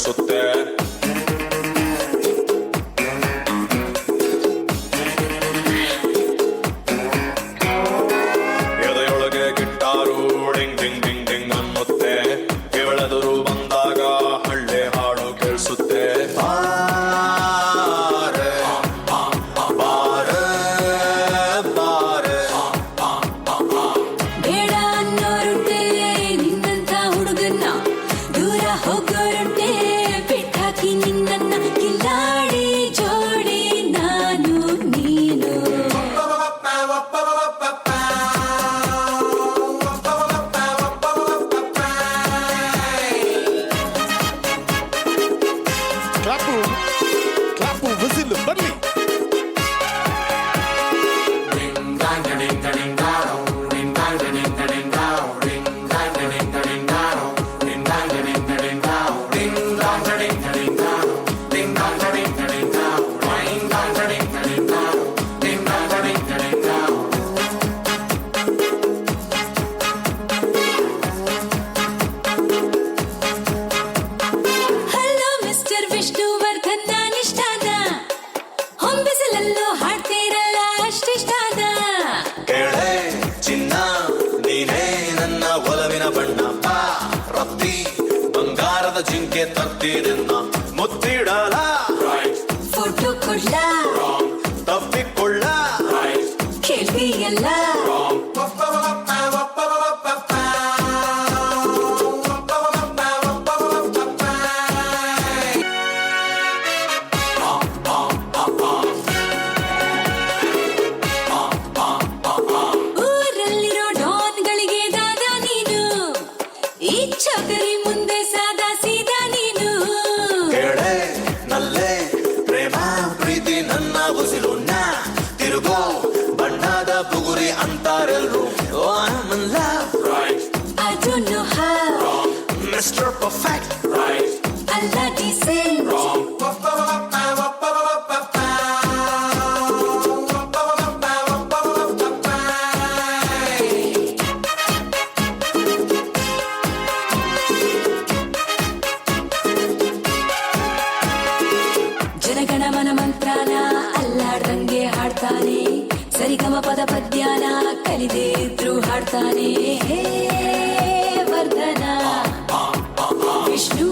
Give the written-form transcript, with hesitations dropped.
ಕೇಳಿಸುತ್ತೆ. ಎದೆಯೊಳಗೆ guitar ding ding ding ding ಅನ್ನುತ್ತೆ. ಇವಳೆದುರು ಬಂದಾಗ ಹಳ್ಳಿ ಹಾಡು ಕೇಳಿಸುತ್ತೆ. ಬಾರೆ ಬಾರೆ ಬಾರೆ ಬೇಡ ಅನ್ನೋರುಂಟೆ ನಿನ್ನಂತ ಹುಡುಗನ್ನ, ದೂರ ಹೋಗೋರುಂಟೆ ಬಿಟ್ಟಾಕಿ ನಿನ್ನನ್ನ. ಕಿಲ್ಲಾಡಿ ಜೋಡಿ ನಾನು ನೀನು. ಕ್ಲಾಪು ವಿಸಿಲ್ ಬರ್ಲಿ. ಹಲೋ ಮಿಸ್ಟರ್ ವಿಷ್ಣುವರ್ಧನ್, ನಾನಿಷ್ಟಾದ ಹೊಂಬಿಸಲಲ್ಲೂ ಹಾಡ್ತೀರಲ್ಲ ಅಷ್ಟಿಷ್ಟಾದ. ಕೇಳೆ ಚಿನ್ನ ನೀನೇ ನನ್ನ ಒಲವಿನ ಬಣ್ಣ. ಬಾ ರತ್ತಿ ಬಂಗಾರದ ಜಿಂಕೆ ತರ್ತೀರನ್ನ ಮುತ್ತಿಡಲ. ಫೋಟೋ ಕೊಡ್ಲ ತಪ್ಪಿಕೊಳ್ಳ ಕೇಳ್ತೀಯಲ್ಲ. ಊರಲ್ಲಿರೋ ಡಾನ್ಗಳಿಗೆ ದಾದ ನೀನು, ಈ ಚೌಕರಿ ಮುಂದೆ ಸಾದಾ ಸೀದಾ ನೀನು. ಕೇಳೆ ನಲ್ಲೆ ಪ್ರೇಮ ಪ್ರೀತಿ ನನ್ನ ಉಸಿರು. ನಾ ತಿರುಗೋ ಬಣ್ಣದ ಬುಗುರಿ ಅಂತಾರೆಲ್ರು. I'm in love, I don't know how, Mr. Perfect. ಅಲ್ಲ decent. ಜನಗಣಮನ ಮಂತ್ರನ ಅಲ್ಲಾಡ್ದಂಗೆ ಹಾಡ್ತಾನೆ, ಸರಿಗಮ ಪದ ಪದ್ಯಾನ ಕಲಿದೇ ಇದ್ರು ಹಾಡ್ತಾನೆ. ಹೇ ವರ್ಧನ ವಿಷ್ಣು